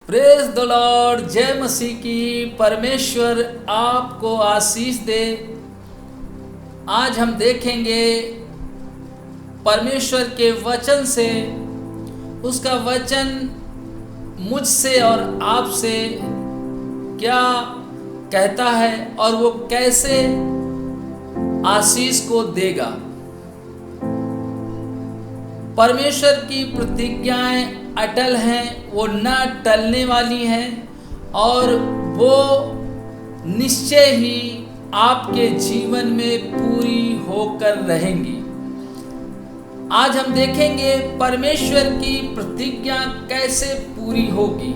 Praise the Lord. जय मसीह की। परमेश्वर आपको आशीष दे। आज हम देखेंगे परमेश्वर के वचन से, उसका वचन मुझसे और आपसे क्या कहता है और वो कैसे आशीष को देगा। परमेश्वर की प्रतिज्ञाएं अटल हैं, वो न टलने वाली हैं और वो निश्चय ही आपके जीवन में पूरी होकर रहेंगी। आज हम देखेंगे परमेश्वर की प्रतिज्ञा कैसे पूरी होगी।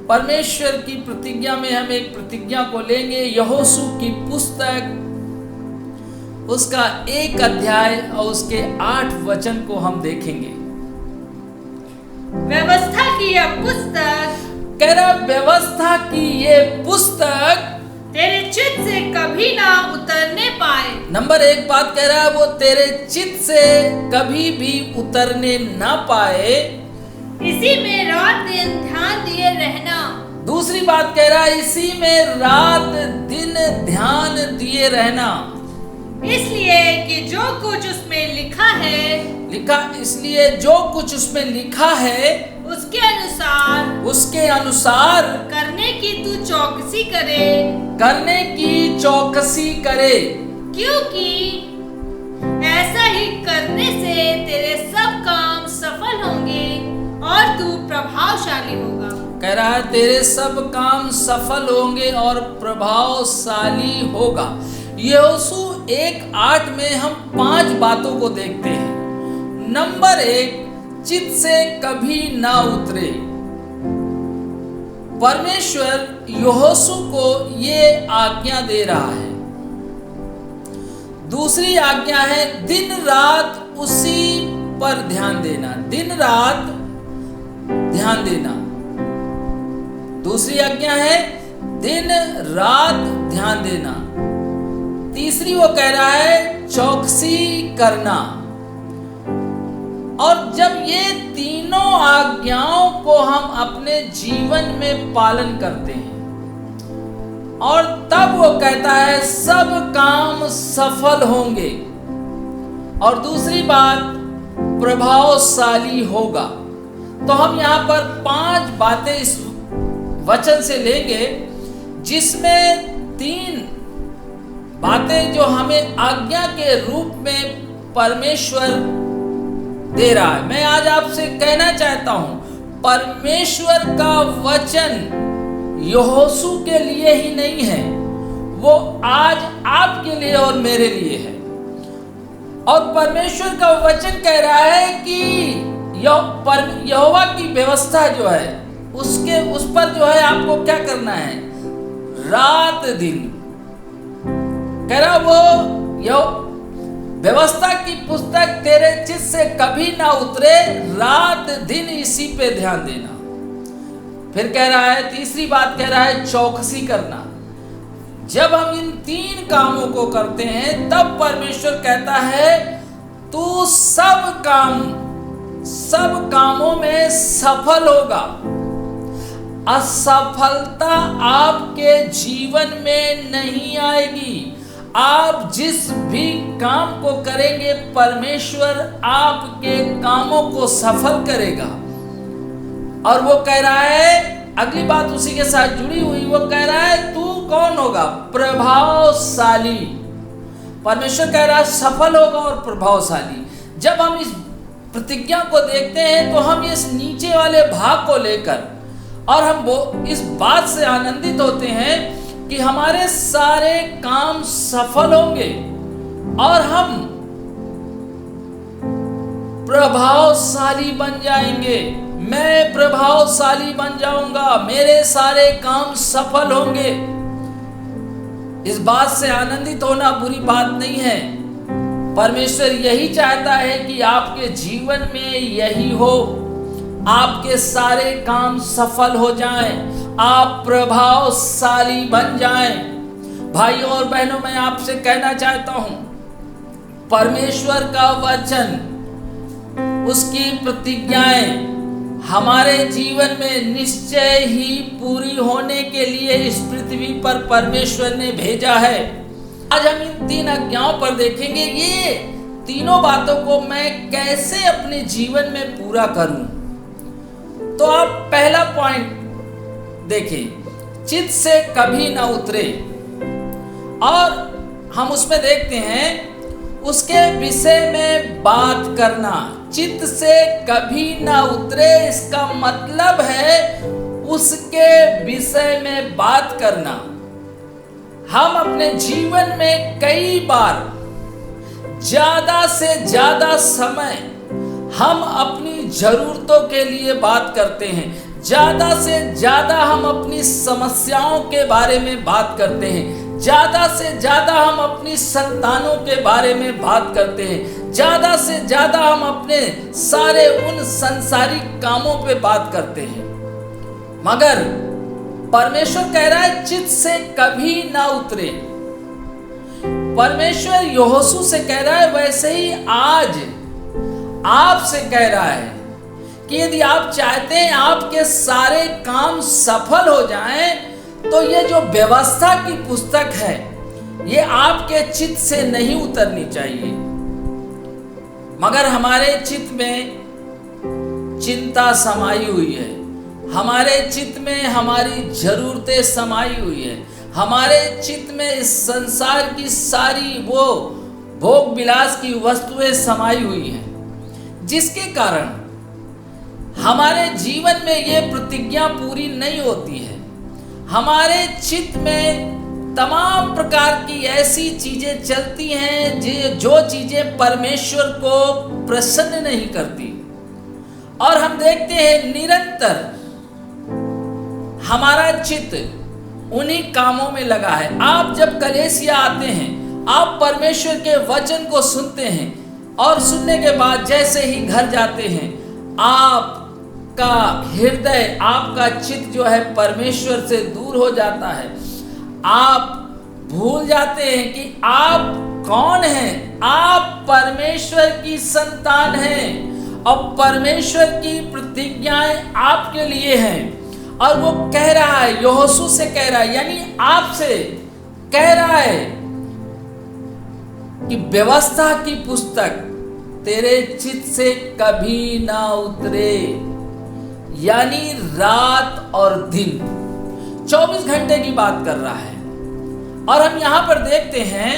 परमेश्वर की प्रतिज्ञा में हम एक प्रतिज्ञा को लेंगे। यहोशू की पुस्तक, उसका 1 अध्याय और उसके 8 वचन को हम देखेंगे। व्यवस्था की यह पुस्तक, कह रहा व्यवस्था की ये पुस्तक तेरे चित्त से कभी ना उतरने पाए। नंबर 1 बात कह रहा है, वो तेरे चित्त से कभी भी उतरने ना पाए, इसी में रात दिन ध्यान दिए रहना। दूसरी बात कह रहा है, इसी में रात दिन ध्यान दिए रहना। इसलिए कि जो कुछ उसमें लिखा इसलिए जो कुछ उसमें लिखा है उसके अनुसार करने की तू चौकसी करे, क्योंकि ऐसा ही करने से तेरे सब काम सफल होंगे और तू प्रभावशाली होगा। कह रहा है तेरे सब काम सफल होंगे और प्रभावशाली होगा। यहोशू 1:8 में हम 5 बातों को देखते हैं। नंबर 1, चित्त से कभी ना उतरे। परमेश्वर यहोशू को ये आज्ञा दे रहा है। दूसरी आज्ञा है दिन रात उसी पर ध्यान देना, दिन रात ध्यान देना। दूसरी आज्ञा है दिन रात ध्यान देना। तीसरी वो कह रहा है चौकसी करना। और जब ये तीनों आज्ञाओं को हम अपने जीवन में पालन करते हैं और तब वो कहता है सब काम सफल होंगे और दूसरी बात प्रभावशाली होगा। तो हम यहाँ पर 5 बातें इस वचन से लेंगे, जिसमें 3 बातें जो हमें आज्ञा के रूप में परमेश्वर दे रहा है। मैं आज आपसे कहना चाहता हूं, परमेश्वर का वचन यहोशू के लिए ही नहीं है, वो आज आपके लिए और मेरे लिए है। और परमेश्वर का वचन कह रहा है कि यहोवा की व्यवस्था जो है उस पर जो है आपको क्या करना है, रात दिन। कह रहा वो व्यवस्था की पुस्तक तेरे चित्त से कभी ना उतरे, रात दिन इसी पे ध्यान देना। फिर कह रहा है, तीसरी बात कह रहा है चौकसी करना। जब हम इन 3 कामों को करते हैं तब परमेश्वर कहता है तू सब कामों में सफल होगा। असफलता आपके जीवन में नहीं आएगी। आप जिस भी काम को करेंगे परमेश्वर आपके कामों को सफल करेगा। और वो कह रहा है, अगली बात उसी के साथ जुड़ी हुई, वो कह रहा है तू कौन होगा, प्रभावशाली। परमेश्वर कह रहा है सफल होगा और प्रभावशाली। जब हम इस प्रतिज्ञा को देखते हैं तो हम इस नीचे वाले भाग को लेकर और हम वो इस बात से आनंदित होते हैं कि हमारे सारे काम सफल होंगे और हम प्रभावशाली बन जाएंगे। मैं प्रभावशाली बन जाऊंगा, मेरे सारे काम सफल होंगे। इस बात से आनंदित होना बुरी बात नहीं है। परमेश्वर यही चाहता है कि आपके जीवन में यही हो, आपके सारे काम सफल हो जाएं, आप प्रभावशाली बन जाएं। भाइयों और बहनों, मैं आपसे कहना चाहता हूं, परमेश्वर का वचन, उसकी प्रतिज्ञाएं हमारे जीवन में निश्चय ही पूरी होने के लिए इस पृथ्वी पर परमेश्वर ने भेजा है। आज हम इन 3 आज्ञाओं पर देखेंगे ये तीनों बातों को मैं कैसे अपने जीवन में पूरा करूं। तो आप पहला पॉइंट देखें, चित्त से कभी ना उतरे, और हम उसमें देखते हैं उसके विषय में बात करना। चित्त से कभी ना उतरे, इसका मतलब है उसके विषय में बात करना। हम अपने जीवन में कई बार ज्यादा से ज्यादा समय हम अपनी जरूरतों के लिए बात करते हैं, ज्यादा से ज्यादा हम अपनी समस्याओं के बारे में बात करते हैं, ज्यादा से ज्यादा हम अपनी संतानों के बारे में बात करते हैं, ज्यादा से ज्यादा हम अपने सारे उन संसारिक कामों पे बात करते हैं। मगर परमेश्वर कह रहा है चित्त से कभी ना उतरे। परमेश्वर यहोशू से कह रहा है, वैसे ही आज आपसे कह रहा है कि यदि आप चाहते हैं आपके सारे काम सफल हो जाएं, तो ये जो व्यवस्था की पुस्तक है ये आपके चित्त से नहीं उतरनी चाहिए। मगर हमारे चित्त में चिंता समाई हुई है, हमारे चित्त में हमारी जरूरतें समाई हुई है, हमारे चित्त में इस संसार की सारी वो भोग विलास की वस्तुएं समाई हुई हैं, जिसके कारण हमारे जीवन में ये प्रतिज्ञा पूरी नहीं होती है। हमारे चित्त में तमाम प्रकार की ऐसी चीजें चलती हैं जो चीजें परमेश्वर को प्रसन्न नहीं करती, और हम देखते हैं निरंतर हमारा चित्त उन्हीं कामों में लगा है। आप जब कलीसिया आते हैं, आप परमेश्वर के वचन को सुनते हैं, और सुनने के बाद जैसे ही घर जाते हैं, आपका हृदय, आपका चित्त जो है परमेश्वर से दूर हो जाता है। आप भूल जाते हैं कि आप कौन हैं। आप परमेश्वर की संतान हैं, और परमेश्वर की प्रतिज्ञाएं आपके लिए हैं। और वो कह रहा है, यहोशू से कह रहा है, यानी आपसे कह रहा है कि व्यवस्था की पुस्तक तेरे चित्त से कभी ना उतरे, यानी रात और दिन 24 घंटे की बात कर रहा है। और हम यहां पर देखते हैं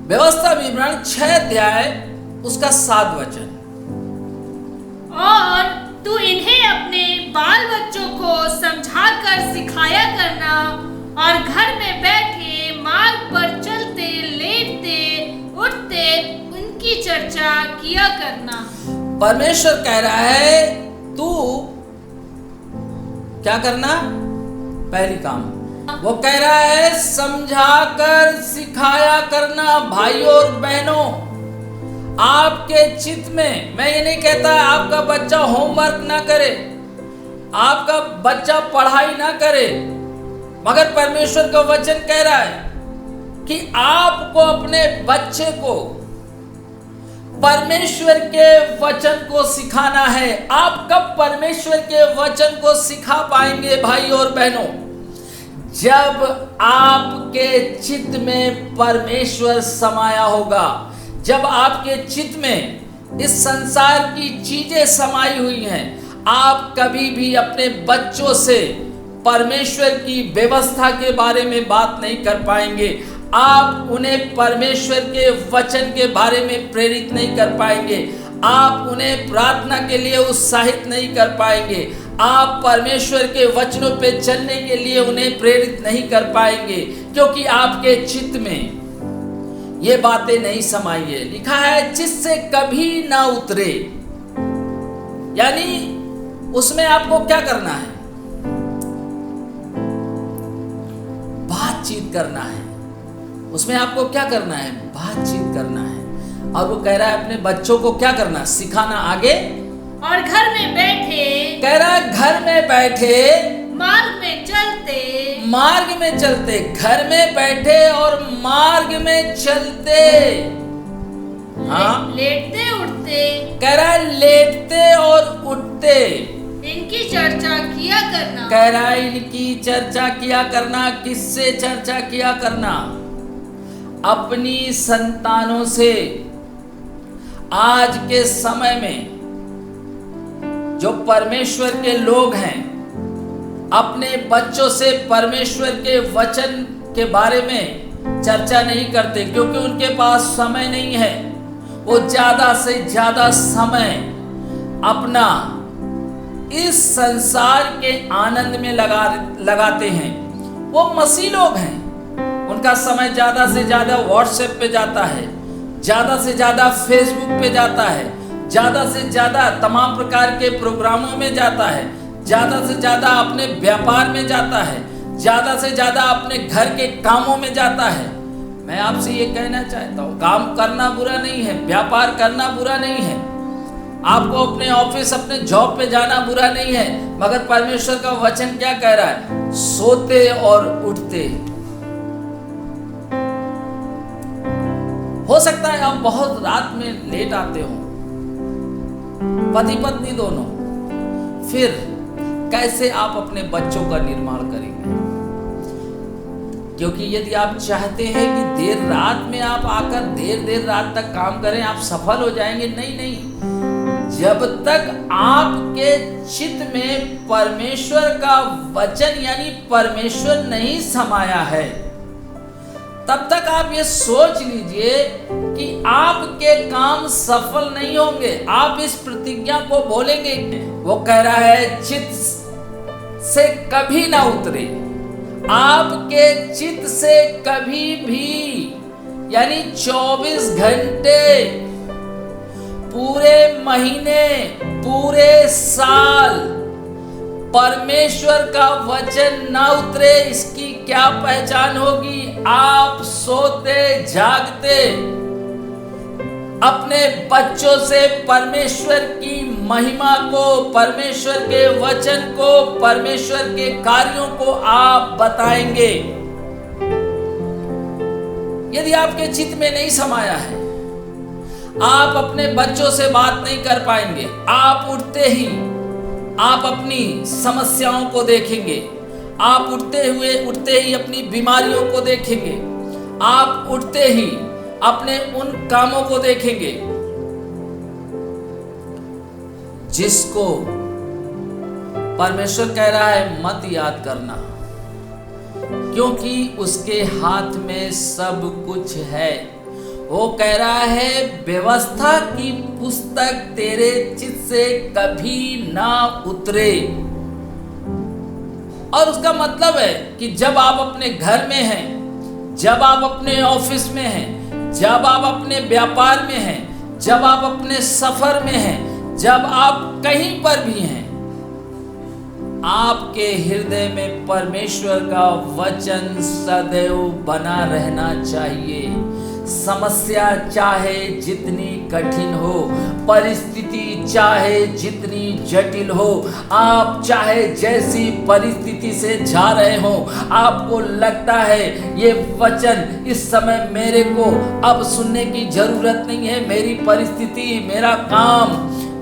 व्यवस्था विवरण 6 अध्याय उसका 7 वचन, और तू इन्हें अपने बाल बच्चों को समझाकर सिखाया करना, और घर में बैठे, मार्ग पर चलते, लेटते, उठते उनकी चर्चा किया करना। परमेश्वर कह रहा है तू क्या करना, पहली काम वो कह रहा है समझाकर सिखाया करना। भाइयों और बहनों, आपके चित्त में, मैं ये नहीं कहता आपका बच्चा होमवर्क ना करे, आपका बच्चा पढ़ाई ना करे, मगर परमेश्वर का वचन कह रहा है कि आपको अपने बच्चे को परमेश्वर के वचन को सिखाना है। आप कब परमेश्वर के वचन को सिखा पाएंगे भाई और बहनों? जब आपके चित्त में परमेश्वर समाया होगा, जब आपके चित्त में इस संसार की चीजें समाई हुई हैं। आप कभी भी अपने बच्चों से परमेश्वर की व्यवस्था के बारे में बात नहीं कर पाएंगे। आप उन्हें परमेश्वर के वचन के बारे में प्रेरित नहीं कर पाएंगे। आप उन्हें प्रार्थना के लिए उत्साहित नहीं कर पाएंगे। आप परमेश्वर के वचनों पे चलने के लिए उन्हें प्रेरित नहीं कर पाएंगे, क्योंकि आपके चित्त में ये बातें नहीं समाई है। लिखा है चित्त से कभी ना उतरे, यानी उसमें आपको क्या करना है? बातचीत करना है। उसमें आपको क्या करना है? बातचीत करना है। और वो कह रहा है अपने बच्चों को क्या करना? सिखाना। आगे, और घर में बैठे, कह रहा है घर में बैठे, मार्ग में चलते, मार्ग में चलते, घर में बैठे और मार्ग में चलते, हाँ, लेटते उठते, कह रहा है किया करना। कह रहा है इनकी चर्चा किया करना। किससे चर्चा किया करना? अपनी संतानों से। आज के समय में जो परमेश्वर के लोग हैं अपने बच्चों से परमेश्वर के वचन के बारे में चर्चा नहीं करते, क्योंकि उनके पास समय नहीं है। वो ज्यादा से ज्यादा समय अपना इस संसार के आनंद में लगाते हैं। वो मसीह लोग हैं, उनका समय ज्यादा से ज्यादा व्हाट्सएप पे जाता है, ज्यादा से ज्यादा फेसबुक पे जाता है, ज्यादा से ज्यादा तमाम प्रकार के प्रोग्रामों में जाता है, ज्यादा से ज्यादा अपने व्यापार में जाता है, ज्यादा से ज्यादा अपने घर के कामों में जाता है। मैं आपसे ये कहना चाहता हूँ, काम करना बुरा नहीं है, व्यापार करना बुरा नहीं है, आपको अपने ऑफिस अपने जॉब पे जाना बुरा नहीं है, मगर परमेश्वर का वचन क्या कह रहा है? सोते और उठते। हो सकता है आप बहुत रात में लेट आते हो, पति पत्नी दोनों, फिर कैसे आप अपने बच्चों का निर्माण करेंगे? क्योंकि यदि आप चाहते हैं कि देर रात में आप आकर देर रात तक काम करें, आप सफल हो जाएंगे। नहीं, जब तक आपके चित्त में परमेश्वर का वचन यानी परमेश्वर नहीं समाया है, तब तक आप ये सोच लीजिए कि आपके काम सफल नहीं होंगे। आप इस प्रतिज्ञा को बोलेंगे। वो कह रहा है चित्त से कभी ना उतरे, आपके चित्त से कभी भी, यानी 24 घंटे, पूरे महीने, पूरे साल परमेश्वर का वचन ना उतरे। इसकी क्या पहचान होगी? आप सोते जागते अपने बच्चों से परमेश्वर की महिमा को, परमेश्वर के वचन को, परमेश्वर के कार्यों को आप बताएंगे। यदि आपके चित्त में नहीं समाया है, आप अपने बच्चों से बात नहीं कर पाएंगे। आप उठते ही आप अपनी समस्याओं को देखेंगे, आप उठते ही अपनी बीमारियों को देखेंगे, आप उठते ही अपने उन कामों को देखेंगे जिसको परमेश्वर कह रहा है मत याद करना, क्योंकि उसके हाथ में सब कुछ है। वो कह रहा है व्यवस्था की पुस्तक तेरे चित्त से कभी ना उतरे। और उसका मतलब है कि जब आप अपने घर में हैं, जब आप अपने ऑफिस में हैं, जब आप अपने व्यापार में हैं, जब आप अपने सफर में हैं, जब आप कहीं पर भी हैं, आपके हृदय में परमेश्वर का वचन सदैव बना रहना चाहिए। समस्या चाहे जितनी कठिन हो, परिस्थिति चाहे जितनी जटिल हो, आप चाहे जैसी परिस्थिति से जा रहे हो, आपको लगता है ये वचन इस समय मेरे को अब सुनने की जरूरत नहीं है, मेरी परिस्थिति, मेरा काम,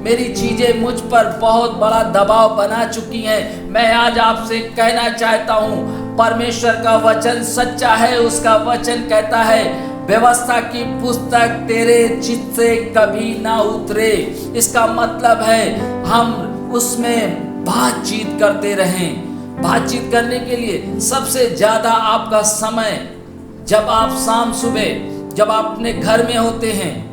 मेरी चीजें मुझ पर बहुत बड़ा दबाव बना चुकी हैं। मैं आज आपसे कहना चाहता हूँ, परमेश्वर का वचन सच्चा है। उसका वचन कहता है व्यवस्था की पुस्तक तेरे चित्त से कभी ना उतरे। इसका मतलब है हम उसमें बातचीत करते रहें। बातचीत करने के लिए सबसे ज्यादा आपका समय, जब आप शाम सुबह जब आप अपने घर में होते हैं,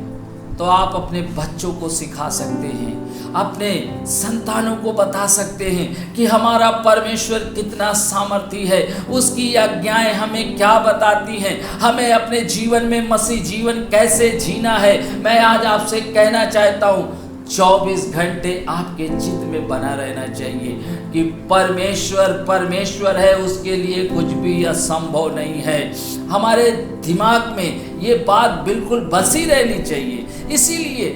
तो आप अपने बच्चों को सिखा सकते हैं, अपने संतानों को बता सकते हैं कि हमारा परमेश्वर कितना सामर्थी है, उसकी आज्ञाएं हमें क्या बताती हैं, हमें अपने जीवन में मसीह जीवन कैसे जीना है। मैं आज आपसे कहना चाहता हूँ, 24 घंटे आपके चित्त में बना रहना चाहिए कि परमेश्वर है, उसके लिए कुछ भी असंभव नहीं है। हमारे दिमाग में ये बात बिल्कुल बसी रहनी चाहिए। इसीलिए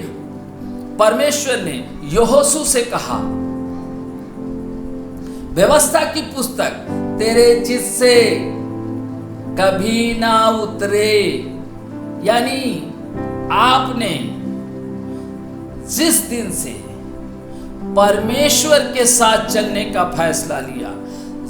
परमेश्वर ने यहोशू से कहा, व्यवस्था की पुस्तक तेरे चित्त से कभी ना उतरे। यानी आपने जिस दिन से परमेश्वर के साथ चलने का फैसला लिया,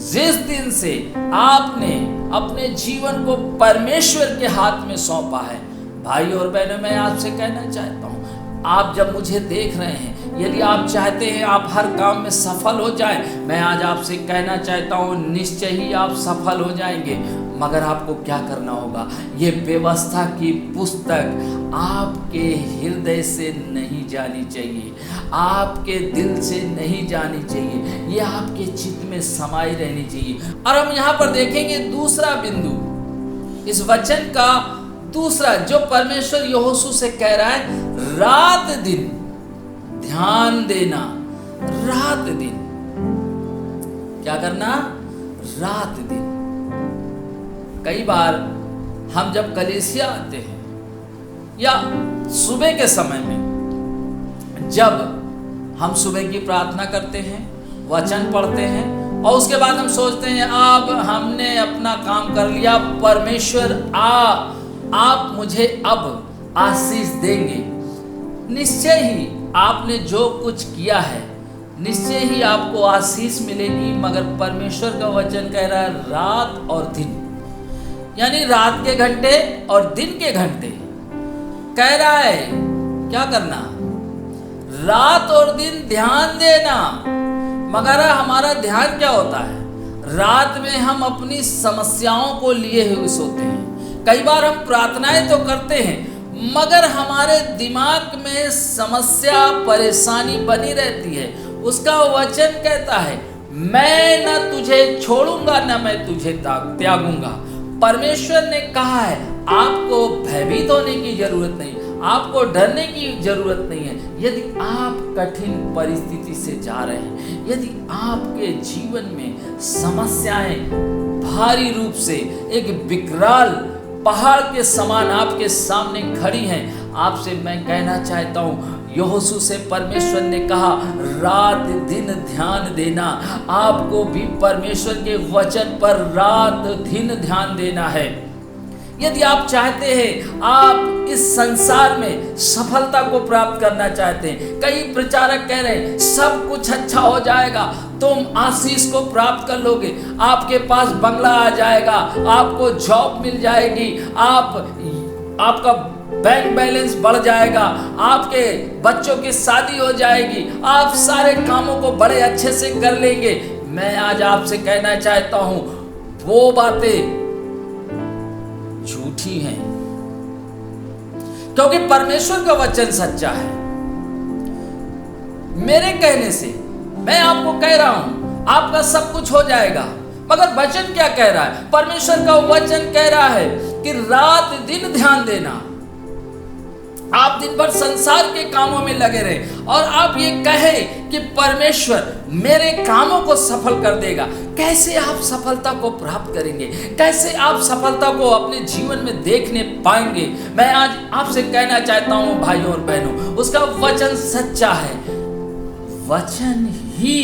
जिस दिन से आपने अपने जीवन को परमेश्वर के हाथ में सौंपा है, भाई और बहनों, मैं आपसे कहना चाहता हूँ, आप जब मुझे देख रहे हैं, यदि आप चाहते हैं आप हर काम में सफल हो जाएं, मैं आज आपसे कहना चाहता हूँ निश्चय ही आप सफल हो जाएंगे। मगर आपको क्या करना होगा? ये व्यवस्था की पुस्तक आपके हृदय से नहीं जानी चाहिए, आपके दिल से नहीं जानी चाहिए, ये आपके चित्त में समाई रहनी चाहिए। और हम यहाँ पर देखेंगे दूसरा बिंदु, इस वचन का दूसरा, जो परमेश्वर यहोशू से कह रहा है, रात दिन ध्यान देना। रात दिन क्या करना? रात दिन। कई बार हम जब कलीसिया आते हैं या सुबह के समय में, जब हम सुबह की प्रार्थना करते हैं, वचन पढ़ते हैं और उसके बाद हम सोचते हैं अब हमने अपना काम कर लिया, परमेश्वर आप मुझे अब आशीष देंगे। निश्चय ही आपने जो कुछ किया है, निश्चय ही आपको आशीष मिलेगी। मगर परमेश्वर का वचन कह रहा है रात और दिन, यानी रात के घंटे और दिन के घंटे कह रहा है क्या करना? रात और दिन ध्यान देना। मगर हमारा ध्यान क्या होता है? रात में हम अपनी समस्याओं को लिए हुए सोते हैं। कई बार हम प्रार्थनाएं तो करते हैं, मगर हमारे दिमाग में समस्या, परेशानी बनी रहती है। उसका वचन कहता है मैं न तुझे छोड़ूंगा न मैं तुझे त्यागूंगा। परमेश्वर ने कहा है आपको भयभीत होने की जरूरत नहीं, आपको डरने की जरूरत नहीं है। यदि आप कठिन परिस्थिति से जा रहे हैं, यदि आपके जीवन में समस्याएं भारी रूप से एक विकराल पहाड़ के समान आपके सामने खड़ी हैं, आपसे मैं कहना चाहता हूँ, यहोशू से परमेश्वर ने कहा रात दिन ध्यान देना। आपको भी परमेश्वर के वचन पर रात दिन ध्यान देना है। यदि आप चाहते हैं, आप इस संसार में सफलता को प्राप्त करना चाहते हैं, कई प्रचारक कह रहे हैं सब कुछ अच्छा हो जाएगा, तुम आशीष को प्राप्त कर लोगे, आपके पास बंगला आ जाएगा, आपको जॉब मिल जाएगी, आपका बैंक बैलेंस बढ़ जाएगा, आपके बच्चों की शादी हो जाएगी, आप सारे कामों को बड़े अच्छे से कर लेंगे। मैं आज आपसे कहना चाहता हूं वो बातें झूठी हैं, क्योंकि परमेश्वर का वचन सच्चा है। मेरे कहने से मैं आपको कह रहा हूं आपका सब कुछ हो जाएगा, मगर वचन क्या कह रहा है? परमेश्वर का वचन कह रहा है कि रात दिन ध्यान देना। आप दिन भर संसार के कामों में लगे रहे और आप ये कहें कि परमेश्वर मेरे कामों को सफल कर देगा। कैसे आप सफलता को प्राप्त करेंगे? कैसे आप सफलता को अपने जीवन में देखने पाएंगे? मैं आज आपसे कहना चाहता हूं भाइयों और बहनों, उसका वचन सच्चा है। वचन ही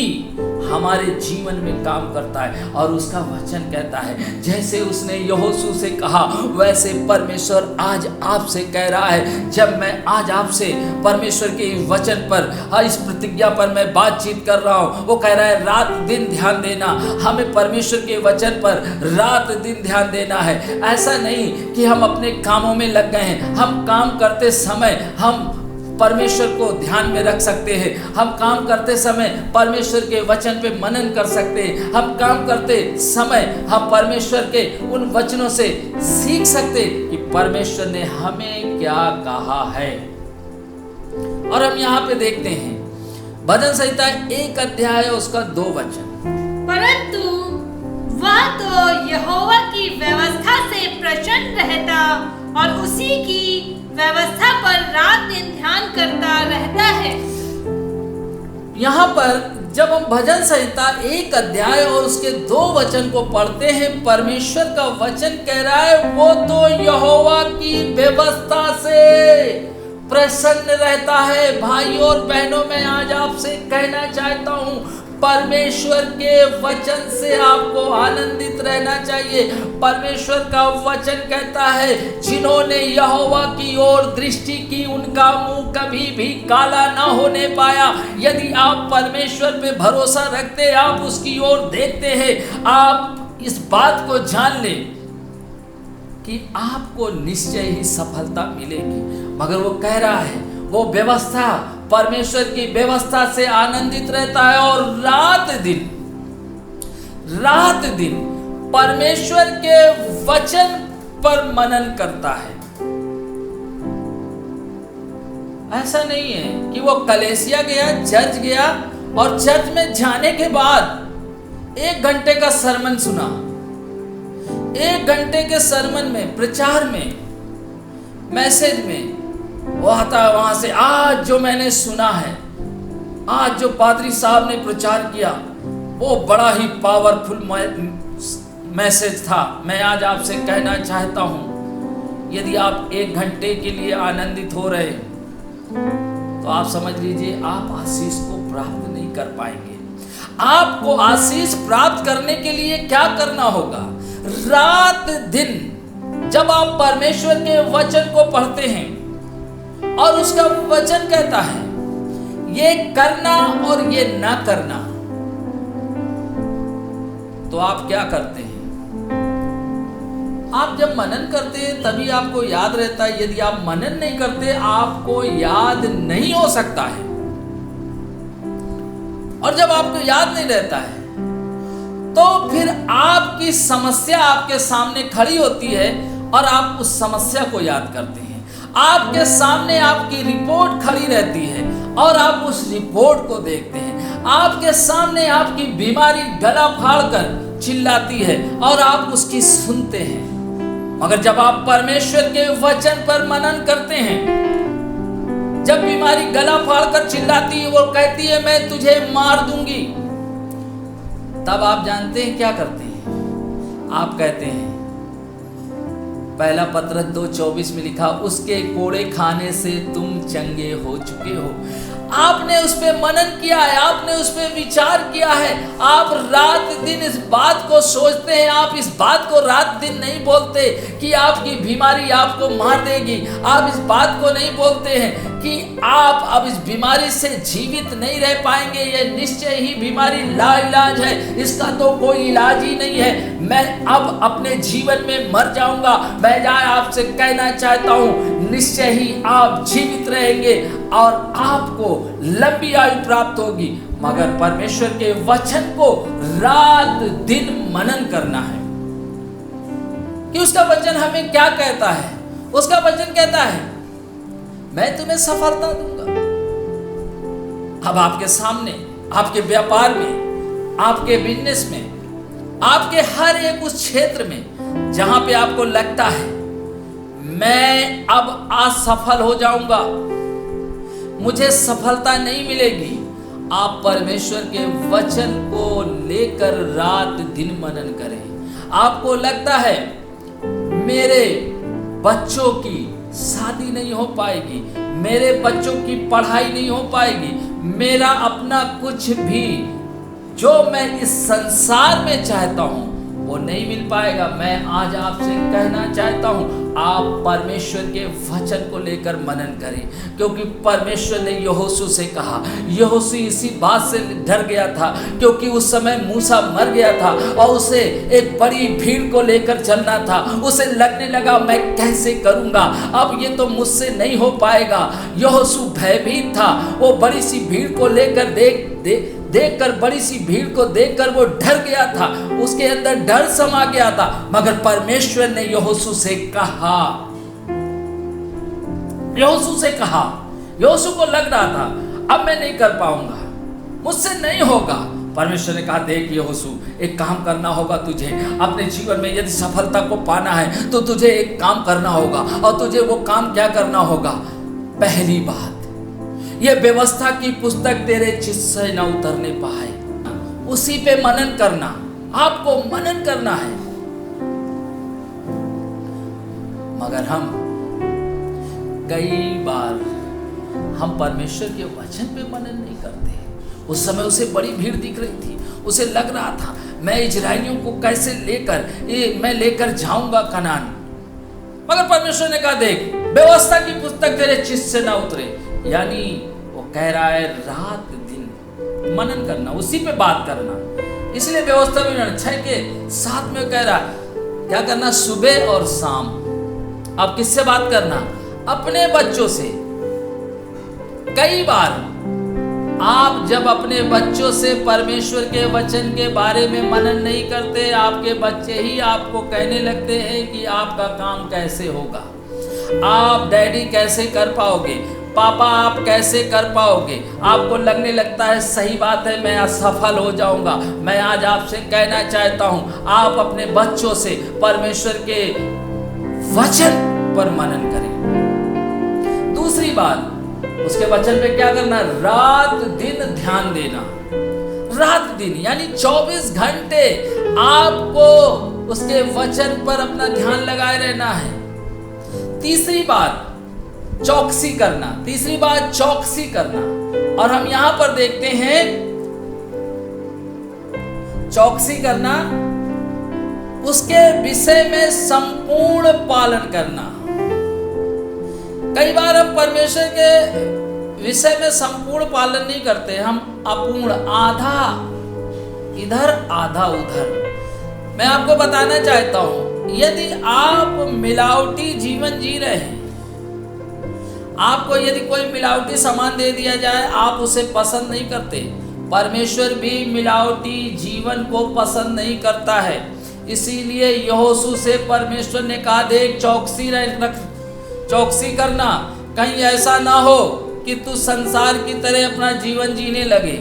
हमारे जीवन में काम करता है और उसका वचन कहता है जैसे उसने यहोशू से कहा, वैसे परमेश्वर आज आपसे कह रहा है। जब मैं आज आपसे परमेश्वर के वचन पर, इस प्रतिज्ञा पर मैं बातचीत कर रहा हूँ, वो कह रहा है रात दिन ध्यान देना। हमें परमेश्वर के वचन पर रात दिन ध्यान देना है। ऐसा नहीं कि हम अपने कामों में लग गए हैं। हम काम करते समय हम परमेश्वर को ध्यान में रख सकते हैं, हम काम करते समय परमेश्वर के वचन पे मनन कर सकते हैं, हम काम करते समय हम परमेश्वर के उन वचनों से सीख सकते हैं कि परमेश्वर ने हमें क्या कहा है। और हम यहाँ पे देखते हैं भजन संहिता 1 अध्याय उसका 2 वचन, परंतु वह तो यहोवा की व्यवस्था से प्रसन्न रहता और उसी की व्यवस्था पर रात दिन ध्यान करता रहता है। यहाँ पर जब हम भजन संहिता 1 अध्याय और उसके 2 वचन को पढ़ते हैं, परमेश्वर का वचन कह रहा है वो तो यहोवा की व्यवस्था से प्रसन्न रहता है। भाइयों और बहनों, मैं आज आपसे कहना चाहता हूँ परमेश्वर के वचन से आपको आनंदित रहना चाहिए। परमेश्वर का वचन कहता है, जिन्होंने यहोवा की ओर दृष्टि की उनका मुंह कभी भी काला ना होने पाया। यदि आप परमेश्वर पे भरोसा रखते, आप उसकी ओर देखते हैं, आप इस बात को जान लें कि आपको निश्चय ही सफलता मिलेगी। मगर वो कह रहा है, वो व्यवस्था, परमेश्वर की व्यवस्था से आनंदित रहता है और रात दिन परमेश्वर के वचन पर मनन करता है। ऐसा नहीं है कि वो कलेसिया गया, चर्च गया और चर्च में जाने के बाद 1 घंटे का सरमन सुना। 1 घंटे के सरमन में, प्रचार में, मैसेज में वो आता है, वहां से आज जो मैंने सुना है, आज जो पादरी साहब ने प्रचार किया, वो बड़ा ही पावरफुल मैसेज था। मैं आज आपसे कहना चाहता हूं, यदि आप 1 घंटे के लिए आनंदित हो रहे तो आप समझ लीजिए आप आशीष को प्राप्त नहीं कर पाएंगे। आपको आशीष प्राप्त करने के लिए क्या करना होगा? रात दिन जब आप परमेश्वर के वचन को पढ़ते हैं और उसका वचन कहता है ये करना और ये ना करना, तो आप क्या करते हैं? आप जब मनन करते हैं तभी आपको याद रहता है। यदि आप मनन नहीं करते, आपको याद नहीं हो सकता है। और जब आपको याद नहीं रहता है तो फिर आपकी समस्या आपके सामने खड़ी होती है और आप उस समस्या को याद करते हैं। आपके सामने आपकी रिपोर्ट खड़ी रहती है और आप उस रिपोर्ट को देखते हैं। आपके सामने आपकी बीमारी गला फाड़कर चिल्लाती है और आप उसकी सुनते हैं। मगर जब आप परमेश्वर के वचन पर मनन करते हैं, जब बीमारी गला फाड़कर चिल्लाती है, वो कहती है मैं तुझे मार दूंगी, तब आप जानते हैं क्या करते हैं? आप कहते हैं, पहला पत्रस 2:24 में लिखा, उसके कोड़े खाने से तुम चंगे हो चुके हो। आपने उस पे मनन किया है, आपने उस पे विचार किया है। आप रात दिन इस बात को सोचते हैं। आप इस बात को रात दिन नहीं बोलते कि आपकी बीमारी आपको मार देगी। आप इस बात को नहीं बोलते हैं कि आप अब इस बीमारी से जीवित नहीं रह पाएंगे, ये निश्चय ही बीमारी लाइलाज है, इसका तो कोई इलाज ही नहीं है, मैं अब अपने जीवन में मर जाऊंगा। मैं आपसे कहना चाहता हूं, निश्चय ही आप जीवित रहेंगे और आपको लंबी आयु प्राप्त होगी। मगर परमेश्वर के वचन को रात दिन मनन करना है कि उसका वचन हमें क्या कहता है। उसका वचन कहता है मैं तुम्हें सफलता दूंगा। अब आपके सामने, आपके व्यापार में, आपके बिजनेस में, आपके हर एक उस क्षेत्र में जहां पे आपको लगता है मैं अब असफल हो जाऊंगा, मुझे सफलता नहीं मिलेगी, आप परमेश्वर के वचन को लेकर रात दिन मनन करें। आपको लगता है मेरे बच्चों की शादी नहीं हो पाएगी, मेरे बच्चों की पढ़ाई नहीं हो पाएगी, मेरा अपना कुछ भी जो मैं इस संसार में चाहता हूं वो नहीं मिल पाएगा। मैं आज आपसे कहना चाहता हूं, आप परमेश्वर के वचन को लेकर मनन करें, क्योंकि परमेश्वर ने यहोशू से कहा। यहोशू इसी बात से डर गया था क्योंकि उस समय मूसा मर गया था और उसे एक बड़ी भीड़ को लेकर चलना था। उसे लगने लगा मैं कैसे करूंगा, अब ये तो मुझसे नहीं हो पाएगा। यहोशू भयभीत था, वो बड़ी सी भीड़ को लेकर देखकर बड़ी सी भीड़ को देखकर वो डर गया था, उसके अंदर डर समा गया था। मगर परमेश्वर ने यहोशू से कहा, यहोशू को लग रहा था अब मैं नहीं कर पाऊंगा, मुझसे नहीं होगा। परमेश्वर ने कहा देख यहोशू, एक काम करना होगा तुझे अपने जीवन में, यदि सफलता को पाना है तो तुझे एक काम करना होगा। और तुझे वो काम क्या करना होगा? पहली बात, ये व्यवस्था की पुस्तक तेरे चित्त से न उतरने पाए, उसी पे मनन करना, आपको मनन करना है। मगर हम कई बार हम परमेश्वर के वचन पे मनन नहीं करते, उस समय उसे बड़ी भीड़ दिख रही थी। उसे लग रहा था मैं इजराइलियों को कैसे मैं लेकर जाऊंगा कनान। मगर परमेश्वर ने कहा देख, व्यवस्था की पुस्तक तेरे चित्त से ना उतरे। यानी वो कह रहा है रात दिन मनन करना, उसी पे बात करना। इसलिए व्यवस्था में 6 के 7 में कह रहा है क्या करना, सुबह और शाम। अब किससे बात करना, अपने बच्चों से। कई बार आप जब अपने बच्चों से परमेश्वर के वचन के बारे में मनन नहीं करते, आपके बच्चे ही आपको कहने लगते हैं कि आपका काम कैसे होगा, आप डैडी कैसे कर पाओगे, पापा आप कैसे कर पाओगे। आपको लगने लगता है सही बात है, मैं असफल हो जाऊंगा। मैं आज आपसे कहना चाहता हूं, आप अपने बच्चों से परमेश्वर के वचन पर मनन करें। दूसरी बात, उसके वचन पे क्या करना, रात दिन ध्यान देना। रात दिन यानी 24 घंटे आपको उसके वचन पर अपना ध्यान लगाए रहना है। तीसरी बात चौकसी करना। तीसरी बात चौकसी करना। और हम यहां पर देखते हैं चौकसी करना, उसके विषय में संपूर्ण पालन करना। कई बार हम परमेश्वर के विषय में संपूर्ण पालन नहीं करते, हम अपूर्ण, आधा इधर आधा उधर। मैं आपको बताना चाहता हूं, यदि आप मिलावटी जीवन जी रहे हैं, आपको यदि कोई मिलावटी सामान दे दिया जाए आप उसे पसंद नहीं करते, परमेश्वर भी मिलावटी जीवन को पसंद नहीं करता है। इसीलिए यहोशू से परमेश्वर ने कहा देख चौकसी करना, कहीं ऐसा ना हो कि तू संसार की तरह अपना जीवन जीने लगे।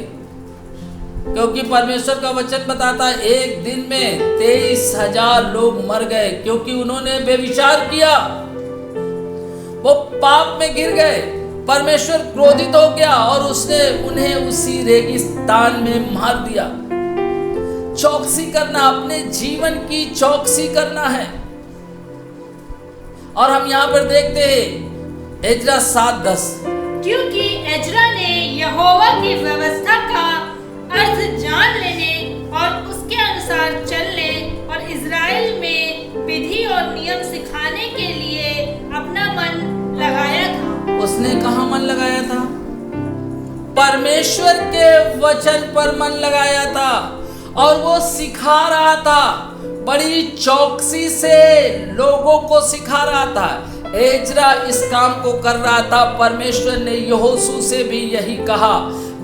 क्योंकि परमेश्वर का वचन बताता है एक दिन में 23,000 लोग मर गए, क्योंकि उन्होंने व्यभिचार किया, वो पाप में गिर गए। परमेश्वर क्रोधित हो गया और उसने उन्हें उसी रेगिस्तान में मार दिया। चौकसी करना, अपने जीवन की चौकसी करना है। और हम यहाँ पर देखते हैं एजरा 7:10, क्योंकि एजरा ने यहोवा की व्यवस्था का अर्थ जान लेने और उसके अनुसार चलने और इज़राइल में विधि और नियम सिखाने के लिए अपना मन लगाया था। उसने कहाँ मन लगाया था? परमेश्वर के वचन पर मन लगाया था और वो सिखा रहा था, बड़ी चौकसी से लोगों को सिखा रहा था। एजरा इस काम को कर रहा था। परमेश्वर ने यहोशू से भी यही कहा।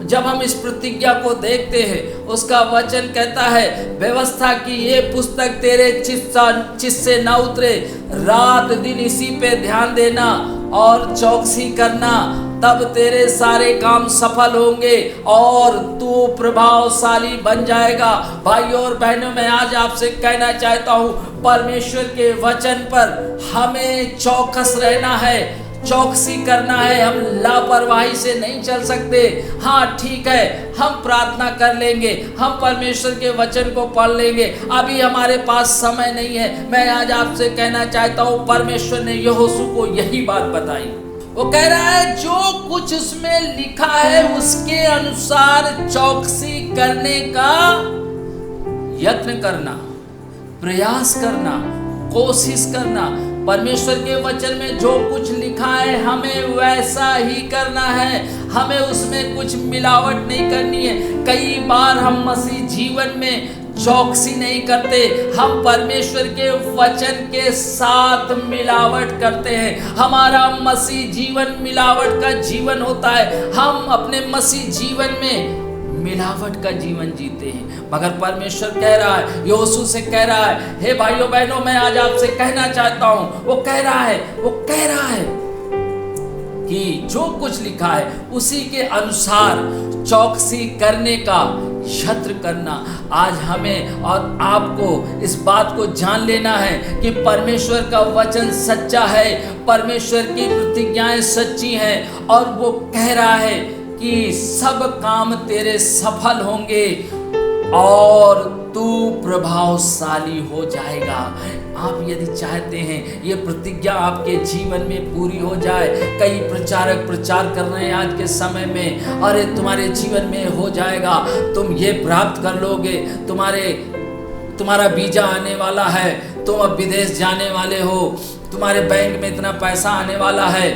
जब हम इस प्रतिज्ञा को देखते हैं, उसका वचन कहता है व्यवस्था की ये पुस्तक तेरे चित्त से ना उतरे, रात दिन इसी पे ध्यान देना और चौकसी करना, तब तेरे सारे काम सफल होंगे और तू प्रभावशाली बन जाएगा। भाइयों और बहनों, मैं आज आपसे कहना चाहता हूँ, परमेश्वर के वचन पर हमें चौकस रहना है, चौकसी करना है। हम लापरवाही से नहीं चल सकते। हाँ ठीक है, हम प्रार्थना कर लेंगे, हम परमेश्वर के वचन को पढ़ लेंगे, अभी हमारे पास समय नहीं है। मैं आज आपसे कहना चाहता हूँ, परमेश्वर ने यहोशू को यही बात बताई। वो कह रहा है जो कुछ उसमें लिखा है उसके अनुसार चौकसी करने का यत्न करना, प्रयास करना, कोशिश करना। परमेश्वर के वचन में जो कुछ लिखा है हमें वैसा ही करना है, हमें उसमें कुछ मिलावट नहीं करनी है। कई बार हम मसीह जीवन में चौकसी नहीं करते, हम परमेश्वर के वचन के साथ मिलावट करते हैं। हमारा मसीह जीवन मिलावट का जीवन होता है। हम अपने मसीह जीवन में मिलावट का जीवन जीते हैं। मगर परमेश्वर कह रहा है, यहोशू से कह रहा है, हे भाइयों बहनों, मैं आज आपसे कहना चाहता हूं, वो कह रहा है कि जो कुछ लिखा है उसी के अनुसार चौकसी करने का यत्न करना। आज हमें और आपको इस बात को जान लेना है कि परमेश्वर का वचन सच्चा है, परमेश्वर की प्रतिज्ञाएं सच्ची हैं और वो कह रहा है कि सब काम तेरे सफल होंगे और तू प्रभावशाली हो जाएगा। आप यदि चाहते हैं ये प्रतिज्ञा आपके जीवन में पूरी हो जाए, कई प्रचारक प्रचार कर रहे हैं आज के समय में, अरे तुम्हारे जीवन में हो जाएगा, तुम ये प्राप्त कर लोगे, तुम्हारा वीजा आने वाला है, तुम अब विदेश जाने वाले हो, तुम्हारे बैंक में इतना पैसा आने वाला है,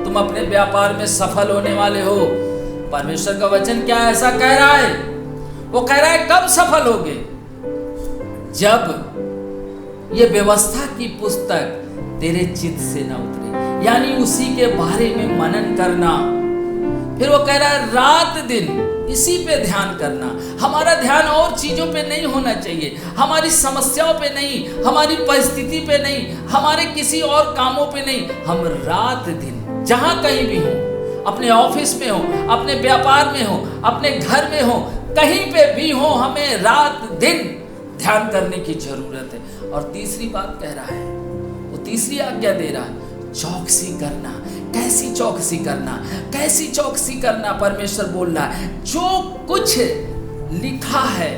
तुम अपने व्यापार में सफल होने वाले हो। परमेश्वर का वचन क्या ऐसा कह रहा है? वो कह रहा है कब सफल होगे? जब ये व्यवस्था की पुस्तक तेरे चित्त से न उतरे, यानी उसी के बारे में मनन करना। फिर वो कह रहा है रात दिन इसी पे ध्यान करना। हमारा ध्यान और चीजों पे नहीं होना चाहिए, हमारी समस्याओं पे नहीं, हमारी परिस्थिति पे नहीं, हमारे किसी और कामों पे नहीं। हम रात दिन जहां कहीं भी हो, अपने ऑफिस में हो, अपने व्यापार में हो, अपने घर में हो, कहीं पे भी हो, हमें रात दिन ध्यान करने की जरूरत है। और तीसरी बात कह रहा है, वो तीसरी आज्ञा दे रहा है, चौकसी करना। कैसी चौकसी करना? कैसी चौकसी करना? परमेश्वर बोल रहा है जो कुछ लिखा है,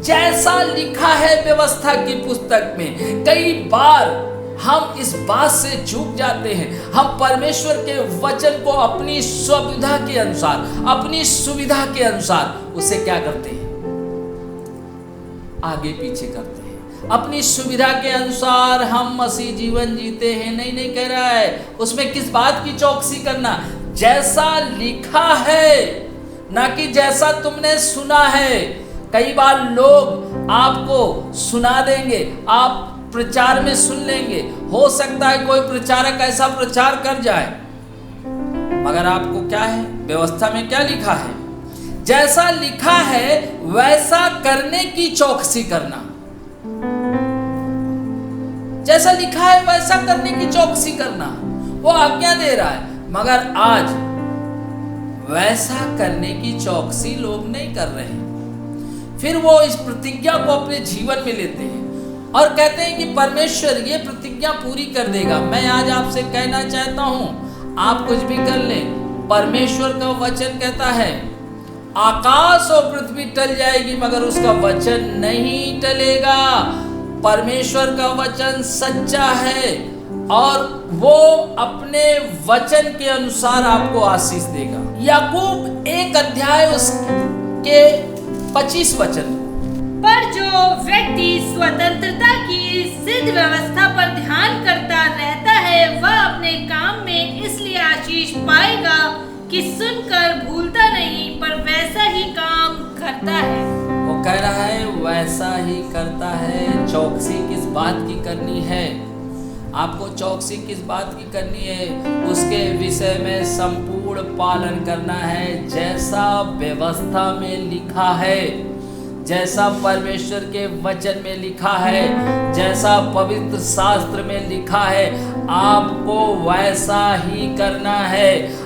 जैसा लिखा है व्यवस्था की पुस्तक में। कई बार हम इस बात से चूक जाते हैं, हम परमेश्वर के वचन को अपनी सुविधा के अनुसार, अपनी सुविधा के अनुसार उसे क्या करते हैं? आगे पीछे करते हैं। अपनी सुविधा के अनुसार हम मसीह जीवन जीते हैं। नहीं कह रहा है उसमें किस बात की चौकसी करना? जैसा लिखा है, ना कि जैसा तुमने सुना है। कई बार लोग आपको सुना देंगे, आप प्रचार में सुन लेंगे, हो सकता है कोई प्रचारक ऐसा प्रचार कर जाए, मगर आपको क्या है? व्यवस्था में क्या लिखा है? जैसा लिखा है वैसा करने की चौकसी करना। जैसा लिखा है वैसा करने की चौकसी करना, वो आज्ञा दे रहा है। मगर आज वैसा करने की चौकसी लोग नहीं कर रहे हैं। फिर वो इस प्रतिज्ञा को अपने जीवन में लेते हैं और कहते हैं कि परमेश्वर ये प्रतिज्ञा पूरी कर देगा। मैं आज आपसे कहना चाहता हूं, आप कुछ भी कर लें, परमेश्वर का वचन कहता है आकाश और पृथ्वी टल जाएगी मगर उसका वचन नहीं टलेगा। परमेश्वर का वचन सच्चा है और वो अपने वचन के अनुसार आपको आशीष देगा। याकूब 1 अध्याय उसके 25 वचन। पर जो व्यक्ति स्वतंत्रता की सिद्ध व्यवस्था पर ध्यान करता रहता है, वह अपने काम में इसलिए आशीष पाएगा कि सुनकर भूलता नहीं, पर वैसा ही काम करता है। वो कह रहा है वैसा ही करता है। चौकसी किस बात की करनी है? आपको चौकसी किस बात की करनी है? उसके विषय में संपूर्ण पालन करना है, जैसा व्यवस्था में लिखा है, जैसा परमेश्वर के वचन में लिखा है, जैसा पवित्र शास्त्र में लिखा है, आपको वैसा ही करना है।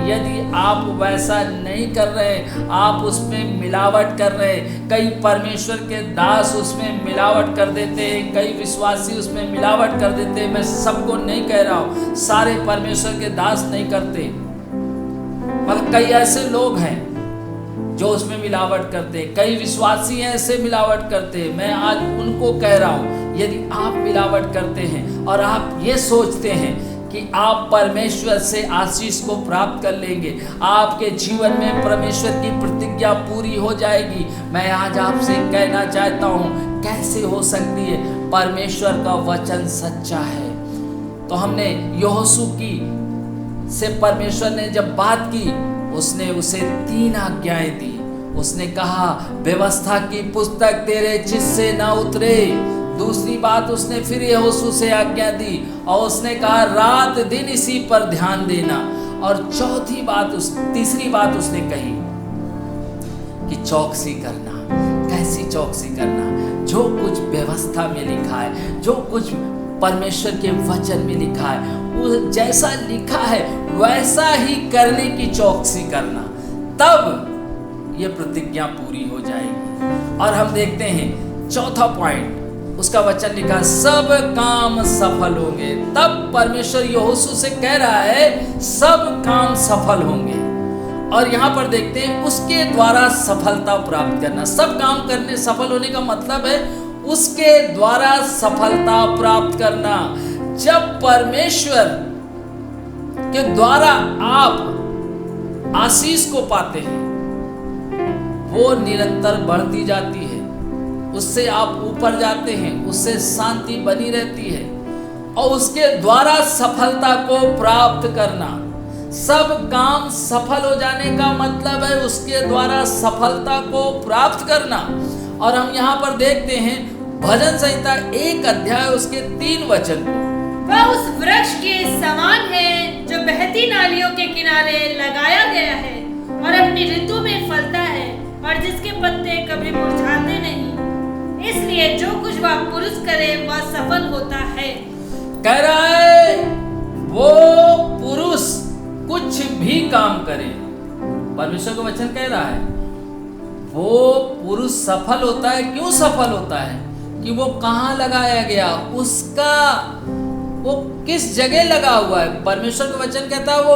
यदि आप वैसा नहीं कर रहे, आप उसमें मिलावट कर रहे, कई परमेश्वर के दास उसमें मिलावट कर देते हैं, कई विश्वासी उसमें मिलावट कर देते हैं। मैं सबको नहीं कह रहा हूँ, सारे परमेश्वर के दास नहीं करते, मगर कई ऐसे लोग हैं जो उसमें मिलावट करते हैं, कई विश्वासी ऐसे मिलावट करते हैं। मैं आज उनको कह रहा हूँ, यदि आप मिलावट करते हैं और आप ये सोचते हैं कि आप परमेश्वर से आशीष को प्राप्त कर लेंगे, आपके जीवन में परमेश्वर की प्रतिज्ञा पूरी हो जाएगी, मैं आज आपसे कहना चाहता हूँ कैसे हो सकती है? परमेश्वर का वचन सच्चा है। तो हमने यहोशू की से परमेश्वर ने जब बात की, उसने उसे 3 आज्ञाएं दी। उसने कहा व्यवस्था की पुस्तक तेरे चित्त से ना उतरे। दूसरी बात उसने फिर यहोशू से आज्ञा दी और उसने कहा रात दिन इसी पर ध्यान देना। और तीसरी बात उसने कही कि चौकसी करना। कैसी चौकसी करना? जो कुछ व्यवस्था में लिखा है, जो कुछ परमेश्वर के वचन में लिखा है, वो जैसा लिखा है वैसा ही करने की चौकसी करना, तब ये प्रतिज्ञा पूरी हो जाएगी। और हम देखते हैं चौथा पॉइंट, उसका वचन लिखा सब काम सफल होंगे। तब परमेश्वर यहोशू से कह रहा है सब काम सफल होंगे। और यहां पर देखते हैं उसके द्वारा सफलता प्राप्त करना। सब काम करने सफल होने का मतलब है उसके द्वारा सफलता प्राप्त करना। जब परमेश्वर के द्वारा आप आशीष को पाते हैं, वो निरंतर बढ़ती जाती है, उससे आप ऊपर जाते हैं, उससे शांति बनी रहती है और उसके द्वारा सफलता को प्राप्त करना। सब काम सफल हो जाने का मतलब है उसके द्वारा सफलता को प्राप्त करना। और हम यहाँ पर देखते हैं भजन संहिता 1 अध्याय उसके 3 वचन। वह उस वृक्ष के समान है जो बहती नालियों के किनारे लगाया गया है और अपनी ऋतु में फलता है और जिसके पत्ते कभी मुरझाते नहीं। इसलिए जो कुछ वह पुरुष करे वह सफल होता है। कह रहा है वो पुरुष कुछ भी काम करे, परमेश्वर का वचन कह रहा है वो पुरुष सफल होता है। क्यों सफल होता है? कि वो कहाँ लगाया गया, उसका वो किस जगह लगा हुआ है। परमेश्वर का वचन कहता है वो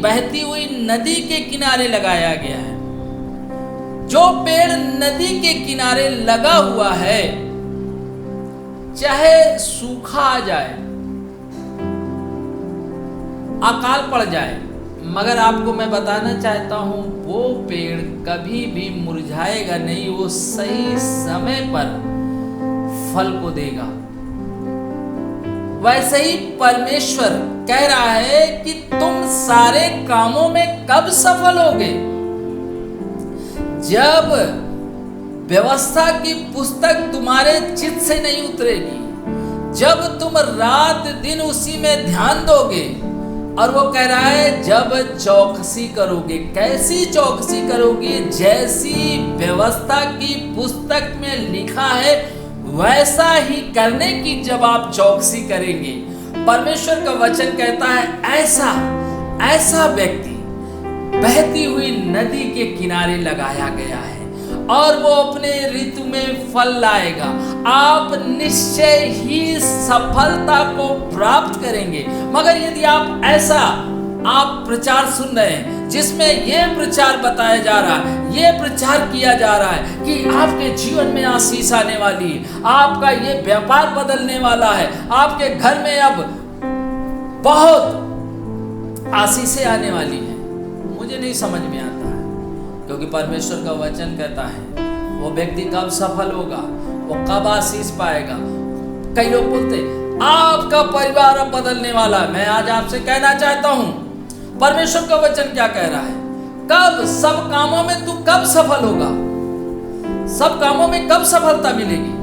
बहती हुई नदी के किनारे लगाया गया है। जो पेड़ नदी के किनारे लगा हुआ है, चाहे सूखा आ जाए, अकाल पड़ जाए, मगर आपको मैं बताना चाहता हूं वो पेड़ कभी भी मुरझाएगा नहीं, वो सही समय पर फल को देगा। वैसे ही परमेश्वर कह रहा है कि तुम सारे कामों में कब सफल होगे? जब व्यवस्था की पुस्तक तुम्हारे चित्त से नहीं उतरेगी, जब तुम रात दिन उसी में ध्यान दोगे। और वो कह रहा है जब चौकसी करोगे। कैसी चौकसी करोगे? जैसी व्यवस्था की पुस्तक में लिखा है वैसा ही करने की जब आप चौकसी करेंगे। परमेश्वर का वचन कहता है ऐसा व्यक्ति बहती हुई नदी के किनारे लगाया गया है और वो अपने ऋतु में फल लाएगा। आप निश्चय ही सफलता को प्राप्त करेंगे। मगर यदि आप प्रचार सुन रहे हैं जिसमें यह प्रचार बताया जा रहा है, ये प्रचार किया जा रहा है कि आपके जीवन में आशीष आने वाली है, आपका ये व्यापार बदलने वाला है, आपके घर में अब बहुत आशीषें आने वाली है, मुझे नहीं समझ में आता है। क्योंकि परमेश्वर का वचन कहता है वो व्यक्ति कब सफल होगा, वो कब आशीष पाएगा। कई लोग बोलते आपका परिवार अब बदलने वाला है। मैं आज आपसे कहना चाहता हूं परमेश्वर का वचन क्या कह रहा है, कब सब कामों में तू कब सफल होगा, सब कामों में कब सफलता मिलेगी?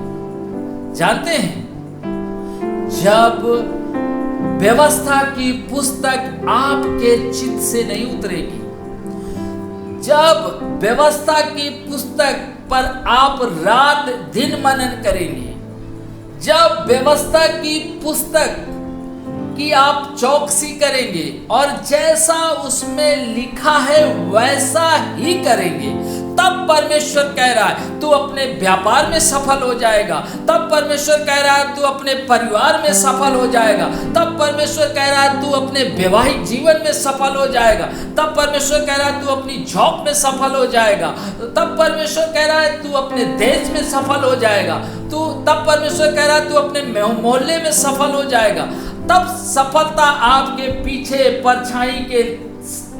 जानते हैं, जब व्यवस्था की पुस्तक आपके चित्त से नहीं उतरेगी, जब व्यवस्था की पुस्तक पर आप रात दिन मनन करेंगे, जब व्यवस्था की पुस्तक की आप चौकसी करेंगे और जैसा उसमें लिखा है वैसा ही करेंगे, तब परमेश्वर कह रहा है तू अपने व्यापार में सफल हो जाएगा। तब परमेश्वर कह रहा है तू अपने परिवार में सफल हो जाएगा। तब परमेश्वर कह रहा है तू अपने वैवाहिक जीवन में सफल हो जाएगा। तब परमेश्वर कह रहा है तू अपनी जॉब में सफल हो जाएगा। तब परमेश्वर कह रहा है तू अपने देश में सफल हो जाएगा। तब परमेश्वर कह रहा है तू अपने मोहल्ले में सफल हो जाएगा। तब सफलता आपके पीछे परछाई के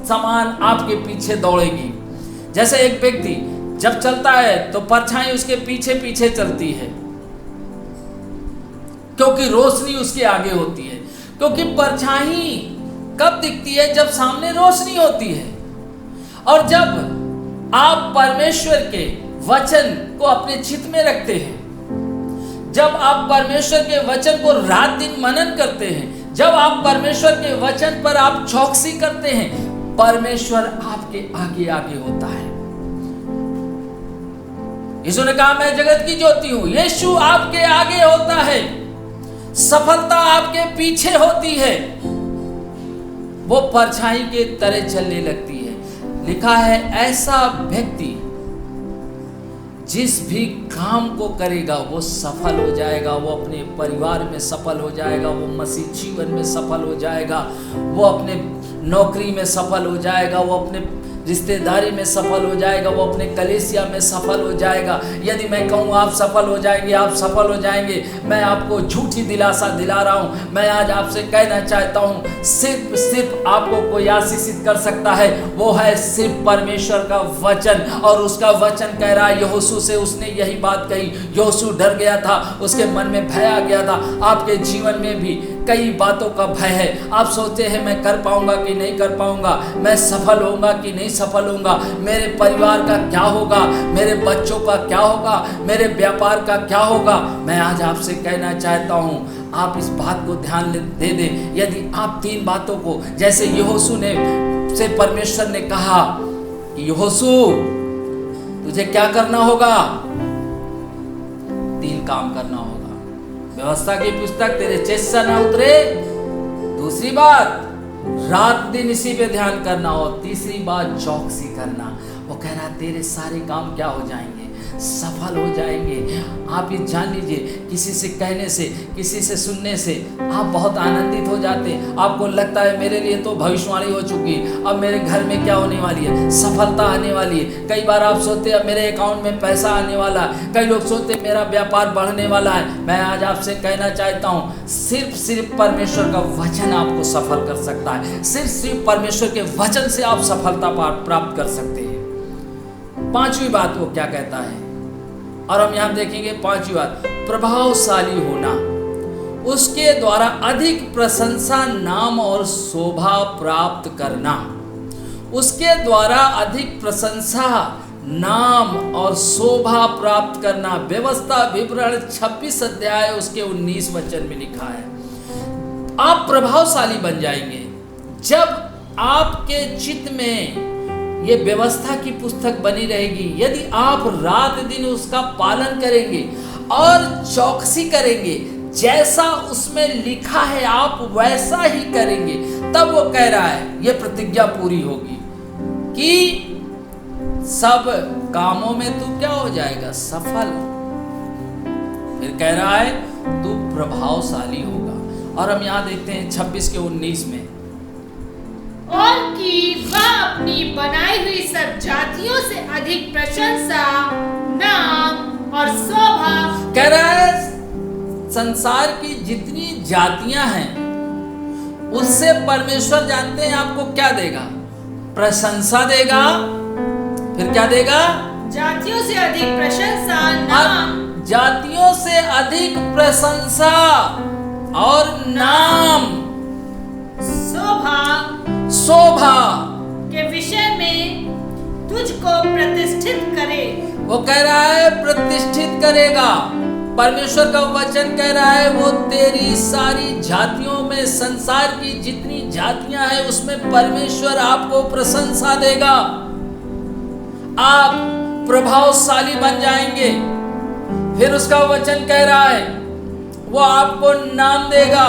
समान आपके पीछे दौड़ेगी। जैसे एक व्यक्ति जब चलता है तो परछाई उसके पीछे पीछे चलती है, क्योंकि रोशनी उसके आगे होती है। क्योंकि परछाई कब दिखती है? जब सामने रोशनी होती है। और जब आप परमेश्वर के वचन को अपने चित्त में रखते हैं, जब आप परमेश्वर के वचन को रात दिन मनन करते हैं, जब आप परमेश्वर के वचन पर आप चौकसी करते हैं, परमेश्वर आपके आगे आगे होता है। यीशु ने कहा मैं जगत की ज्योति हूं। यीशु आपके आगे होता है, सफलता आपके पीछे होती है, वो परछाई के तरह चलने लगती है। लिखा है ऐसा व्यक्ति जिस भी काम को करेगा वो सफल हो जाएगा। वो अपने परिवार में सफल हो जाएगा, वो मसीह जीवन में सफल हो जाएगा, वो अपने नौकरी में सफल हो जाएगा, वो अपने रिश्तेदारी में सफल हो जाएगा, वो अपने कलीसिया में सफल हो जाएगा। यदि मैं कहूँ आप सफल हो जाएंगे, आप सफल हो जाएंगे, मैं आपको झूठी दिलासा दिला रहा हूँ। मैं आज आपसे कहना चाहता हूँ, सिर्फ आपको कोई आशीषित कर सकता है, वो है सिर्फ परमेश्वर का वचन। और उसका वचन कह रहा है, यहोशू से उसने यही बात कही। यहोशू डर गया था, उसके मन में भय आ गया था। आपके जीवन में भी कई बातों का भय है। आप सोचते हैं मैं कर पाऊंगा कि नहीं कर पाऊंगा, मैं सफल होऊंगा कि नहीं सफल होऊंगा, मेरे परिवार का क्या होगा, मेरे बच्चों का क्या होगा, मेरे व्यापार का क्या होगा। मैं आज आपसे कहना चाहता हूं, आप इस बात को ध्यान दे दें। यदि आप 3 बातों को, जैसे यहोशू से परमेश्वर ने कहा कि यहोशू तुझे क्या करना होगा, 3 काम करना होगा। व्यवस्था की पुस्तक तेरे चेस्ट से ना उतरे। दूसरी बात, रात दिन इसी पे ध्यान करना। और तीसरी बात, चौकसी करना। वो कह रहा तेरे सारे काम क्या हो जाएंगे, सफल हो जाएंगे। आप ये जान लीजिए, किसी से कहने से, किसी से सुनने से आप बहुत आनंदित हो जाते हैं। आपको लगता है मेरे लिए तो भविष्यवाणी हो चुकी, अब मेरे घर में क्या होने वाली है, सफलता आने वाली है। कई बार आप सोचते हैं मेरे अकाउंट में पैसा आने वाला है। कई लोग सोचते मेरा व्यापार बढ़ने वाला है। मैं आज आपसे कहना चाहता हूँ, सिर्फ परमेश्वर का वचन आपको सफल कर सकता है। सिर्फ परमेश्वर के वचन से आप सफलता प्राप्त कर सकते हैं। 5वीं बात वो क्या कहता है, और हम यहां देखेंगे 5वीं बात, प्रभावशाली होना। उसके द्वारा अधिक प्रशंसा, नाम और शोभा प्राप्त करना। उसके द्वारा अधिक प्रशंसा, नाम और शोभा प्राप्त करना। व्यवस्था विवरण 26 अध्याय उसके 19 वचन में लिखा है। आप प्रभावशाली बन जाएंगे जब आपके चित्त में ये व्यवस्था की पुस्तक बनी रहेगी। यदि आप रात दिन उसका पालन करेंगे और चौकसी करेंगे, जैसा उसमें लिखा है आप वैसा ही करेंगे, तब वो कह रहा है ये प्रतिज्ञा पूरी होगी कि सब कामों में तू क्या हो जाएगा, सफल। फिर कह रहा है तू प्रभावशाली होगा। और हम यहां देखते हैं 26 के 19 में, और कि वह अपनी बनाई हुई सब जातियों से अधिक प्रशंसा, नाम और शोभा। कह रहा है संसार की जितनी जातियां हैं उससे परमेश्वर जानते हैं आपको क्या देगा, प्रशंसा देगा। फिर क्या देगा, जातियों से अधिक प्रशंसा, नाम, जातियों से अधिक प्रशंसा और नाम, शोभा के विषय में तुझको प्रतिष्ठित करे। वो कह रहा है प्रतिष्ठित करेगा। परमेश्वर का वचन कह रहा है वो तेरी सारी जातियों में, संसार की जितनी जातियां हैं उसमें परमेश्वर आपको प्रशंसा देगा। आप प्रभावशाली बन जाएंगे। फिर उसका वचन कह रहा है वो आपको नाम देगा।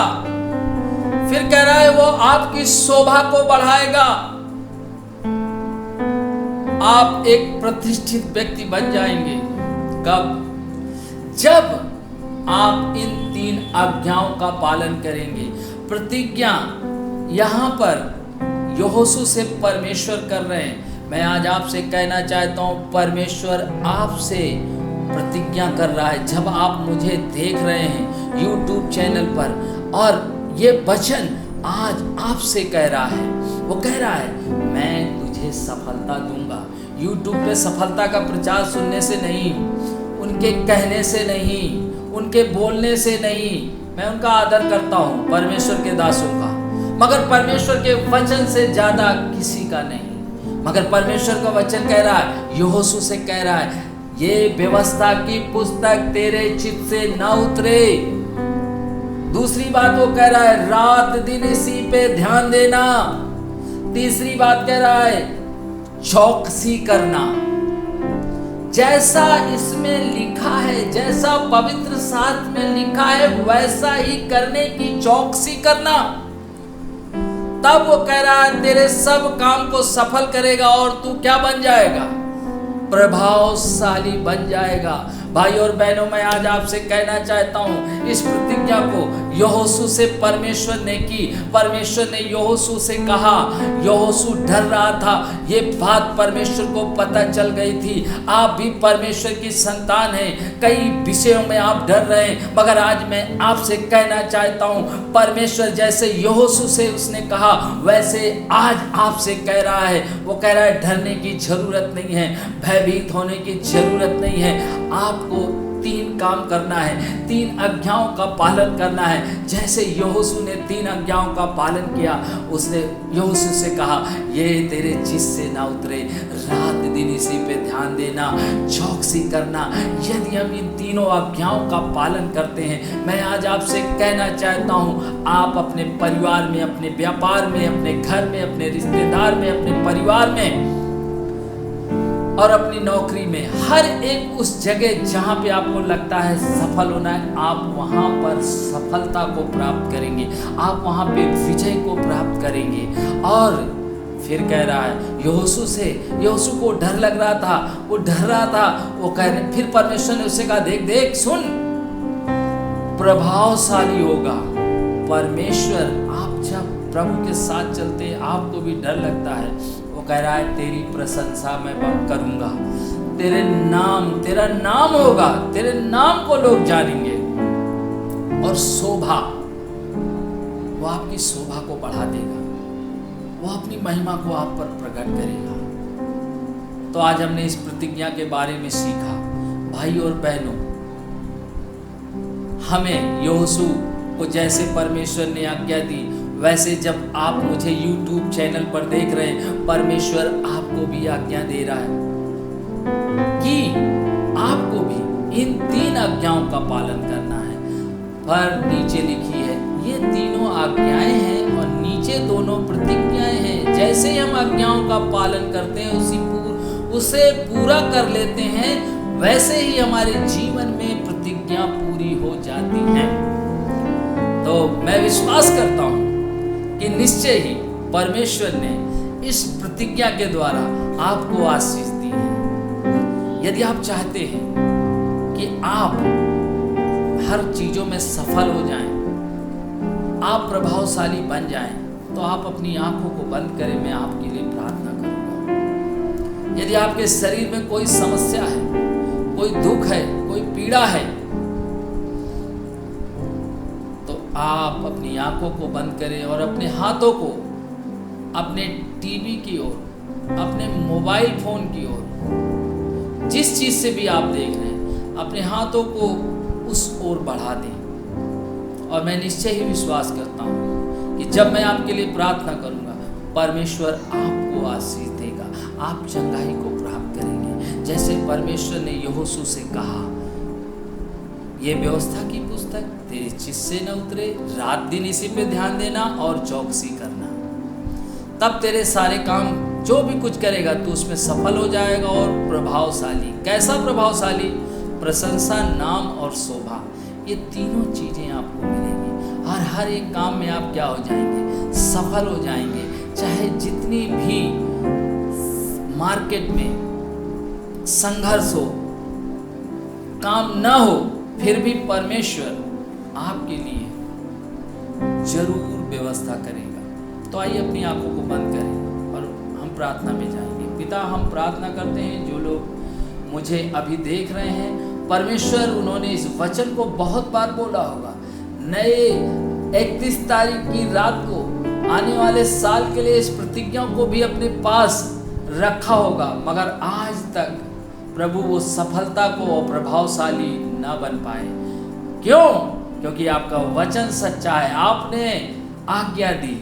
फिर कह रहा है वो आपकी शोभा को बढ़ाएगा। आप एक प्रतिष्ठित व्यक्ति बन जाएंगे। कब? जब आप इन 3 आज्ञाओं का पालन करेंगे। प्रतिज्ञा यहां पर यहोशू से परमेश्वर कर रहे हैं। मैं आज आपसे कहना चाहता हूं, परमेश्वर आपसे प्रतिज्ञा कर रहा है। जब आप मुझे देख रहे हैं YouTube चैनल पर, और ये वचन आज आपसे कह रहा है, वो कह रहा है मैं तुझे सफलता दूंगा। YouTube पे सफलता का प्रचार सुनने से नहीं, उनके कहने से नहीं, उनके बोलने से नहीं। मैं उनका आदर करता हूँ, परमेश्वर के दासों का, मगर परमेश्वर के वचन से ज्यादा किसी का नहीं। मगर परमेश्वर का वचन कह रहा है, यहोशू से कह रहा है, ये व्यवस्था की पुस्तक तेरे चित्त से न उतरे। दूसरी बात वो कह रहा है रात दिन इसी पे ध्यान देना। तीसरी बात कह रहा है चौकसी करना। जैसा इसमें लिखा है, जैसा पवित्र शास्त्र में लिखा है वैसा ही करने की चौकसी करना। तब वो कह रहा है तेरे सब काम को सफल करेगा और तू क्या बन जाएगा, प्रभावशाली बन जाएगा। भाई और बहनों, मैं आज आपसे कहना चाहता हूँ, इस प्रतिज्ञा को यहोशू से परमेश्वर ने की। परमेश्वर ने यहोशू से कहा, यहोशू डर रहा था, ये बात परमेश्वर को पता चल गई थी। आप भी परमेश्वर की संतान हैं, कई विषयों में आप डर रहे हैं, मगर आज मैं आपसे कहना चाहता हूँ, परमेश्वर जैसे यहोशू से उसने कहा, वैसे आज आपसे कह रहा है। वो कह रहा है डरने की जरूरत नहीं है, भयभीत होने की जरूरत नहीं है। आपको 3 काम करना है, 3 आज्ञाओं का पालन करना है। जैसे यहोशू ने 3 आज्ञाओं का पालन किया, उसने यहोशू से कहा, ये तेरे चित्त से ना उतरे, रात दिन इसी पे ध्यान देना, चौकसी करना। यदि हम इन तीनों आज्ञाओं का पालन करते हैं, मैं आज आपसे कहना चाहता हूँ, आप अपने परिवार में, अपने व्यापार में, अपने घर में, अपने रिश्तेदार में, अपने परिवार में और अपनी नौकरी में, हर एक उस जगह जहाँ पे आपको लगता है सफल होना है, आप वहाँ पर सफलता को प्राप्त करेंगे, आप वहाँ पे विजय को प्राप्त करेंगे। और फिर कह रहा है यहोशू को डर लग रहा था, वो डर रहा था, वो कह रहे, फिर परमेश्वर ने उससे कहा, देख सुन, प्रभावशाली होगा परमेश्वर। आप जब प्रभु के साथ चलते हैं, आपको भी डर लगता है। वो कह रहा है, तेरी प्रशंसा मैं करूंगा, तेरा नाम होगा, तेरे नाम को लोग जानेंगे। और शोभा, वो आपकी शोभा को बढ़ा देगा, वो अपनी महिमा को आप पर प्रकट करेगा। तो आज हमने इस प्रतिज्ञा के बारे में सीखा। भाई और बहनों, हमें यहोशू को जैसे परमेश्वर ने आज्ञा दी, वैसे जब आप मुझे YouTube चैनल पर देख रहे हैं, परमेश्वर आपको भी आज्ञा दे रहा है कि आपको भी इन 3 आज्ञाओं का पालन करना है। पर नीचे लिखी है, ये तीनों आज्ञाएं हैं और नीचे दोनों प्रतिज्ञाएं हैं। जैसे ही हम आज्ञाओं का पालन करते हैं, उसे पूरा कर लेते हैं, वैसे ही हमारे जीवन में प्रतिज्ञा पूरी हो जाती है। तो मैं विश्वास करता हूं कि निश्चय ही परमेश्वर ने इस प्रतिज्ञा के द्वारा आपको आशीष दी है। यदि आप चाहते हैं कि आप हर चीजों में सफल हो जाएं, आप प्रभावशाली बन जाएं, तो आप अपनी आंखों को बंद करें, मैं आपके लिए प्रार्थना करूंगा। यदि आपके शरीर में कोई समस्या है, कोई दुख है, कोई पीड़ा है, तो आप अपनी आंखों को बंद करें और अपने हाथों को अपने टीवी की ओर, अपने मोबाइल फोन की ओर, जिस चीज से भी आप देख रहे हैं, अपने हाथों को उस ओर बढ़ा दें। और मैं निश्चय ही विश्वास करता हूं कि जब मैं आपके लिए प्रार्थना करूंगा, परमेश्वर आपको आशीष देगा, आप चंगाई को प्राप्त करेंगे। जैसे परमेश्वर ने यहोशू से कहा, ये व्यवस्था की पुस्तक तेरे चित्त से न उतरे, रात दिन इसी पे ध्यान देना और चौकसी करना, तब तेरे सारे काम जो भी कुछ करेगा तू उसमें सफल हो जाएगा और प्रभावशाली। कैसा प्रभावशाली? प्रशंसा, नाम और शोभा, ये तीनों चीजें आपको मिलेंगी। और हर एक काम में आप क्या हो जाएंगे? सफल हो जाएंगे। चाहे जितनी भी मार्केट में संघर्ष हो, काम न हो, फिर भी परमेश्वर आपके लिए जरूर व्यवस्था करेगा। तो आइए अपनी आंखों को बंद करें और हम प्रार्थना में जाएंगे। पिता, हम प्रार्थना करते हैं, जो लोग मुझे अभी देख रहे हैं, परमेश्वर उन्होंने इस वचन को बहुत बार बोला होगा। नए 31 तारीख की रात को आने वाले साल के लिए इस प्रतिज्ञा को भी अपने पास रखा होगा, मगर आज तक प्रभु वो सफलता को और प्रभावशाली न बन पाए। क्यों? क्योंकि आपका वचन सच्चा है। आपने आज्ञा दी,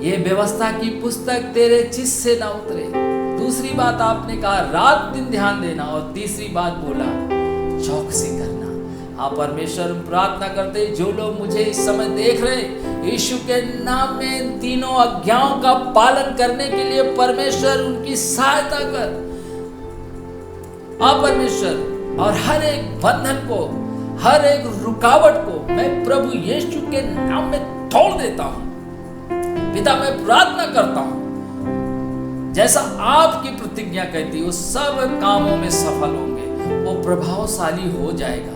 ये व्यवस्था की पुस्तक तेरे चित्त से न उतरे। दूसरी बात आपने कहा, रात दिन ध्यान देना, और तीसरी बात बोला, चौकसी करना। हाँ परमेश्वर, हम प्रार्थना करते हैं, जो लोग मुझे इस समय देख रहे हैं, यीशु के नाम में इन तीनों आज्ञाओं का पालन करने के लिए परमेश्वर उनकी सहायता कर। परमेश्वर, और हर एक बंधन को, हर एक रुकावट को मैं प्रभु यीशु के नाम में तोड़ देता हूं। पिता, मैं प्रार्थना करता हूं, जैसा आपकी प्रतिज्ञा कहती है, वो सब कामों में सफल होंगे, वो प्रभावशाली हो जाएगा।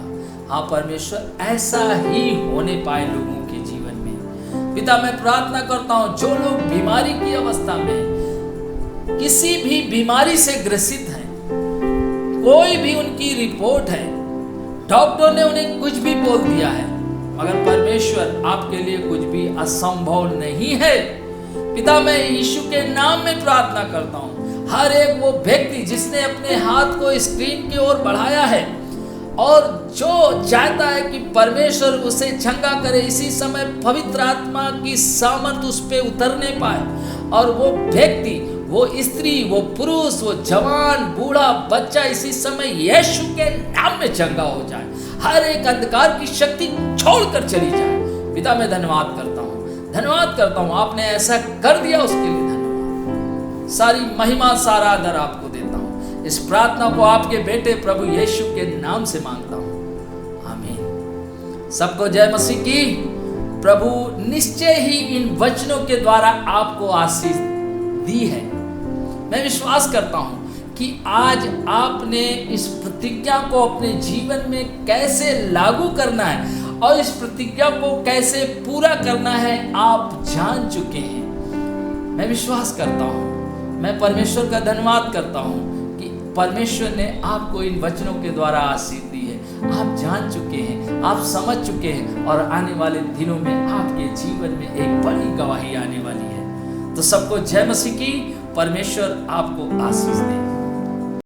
हाँ परमेश्वर, ऐसा ही होने पाए लोगों के जीवन में। पिता मैं प्रार्थना करता हूँ जो लोग बीमारी की अवस्था में, किसी भी बीमारी से ग्रसित हैं, कोई भी उनकी रिपोर्ट है, डॉक्टर ने उन्हें कुछ भी बोल दिया है, मगर परमेश्वर आपके लिए कुछ भी असंभव नहीं है। पिता मैं यीशु के नाम में प्रार्थना करता हूँ, हर एक वो व्यक्ति जिसने अपने हाथ को स्क्रीन की ओर बढ़ाया है और जो चाहता है कि परमेश्वर उसे चंगा करे, इसी समय पवित्र आत्मा की सामर्थ उस पे उतरने पाए और वो व्यक्ति, वो स्त्री, वो पुरुष, वो जवान, बूढ़ा, बच्चा इसी समय यीशु के नाम में चंगा हो जाए, हर एक अंधकार की शक्ति छोड़कर चली जाए। पिता मैं धन्यवाद करता हूँ, आपने ऐसा कर दिया, उसके लिए धन्यवाद। सारी महिमा, सारा आदर आपको देता हूँ। इस प्रार्थना को आपके बेटे प्रभु यीशु के नाम से मांगता हूँ, आमीन। सबको जय मसीह की। प्रभु निश्चय ही इन वचनों के द्वारा आपको आशीष दी है। मैं विश्वास करता हूँ कि आज आपने इस प्रतिज्ञा को अपने जीवन में कैसे लागू करना है और इस प्रतिज्ञा को कैसे पूरा करना है आप जान चुके हैं। मैं विश्वास करता हूँ, मैं परमेश्वर का धन्यवाद करता हूँ कि परमेश्वर ने आपको इन वचनों के द्वारा आशीष दी है। आप जान चुके हैं, आप समझ चुके हैं और आने वाले दिनों में आपके जीवन में एक बड़ी गवाही आने वाली है। तो सबको जय मसीह की। परमेश्वर आपको आशीष दे।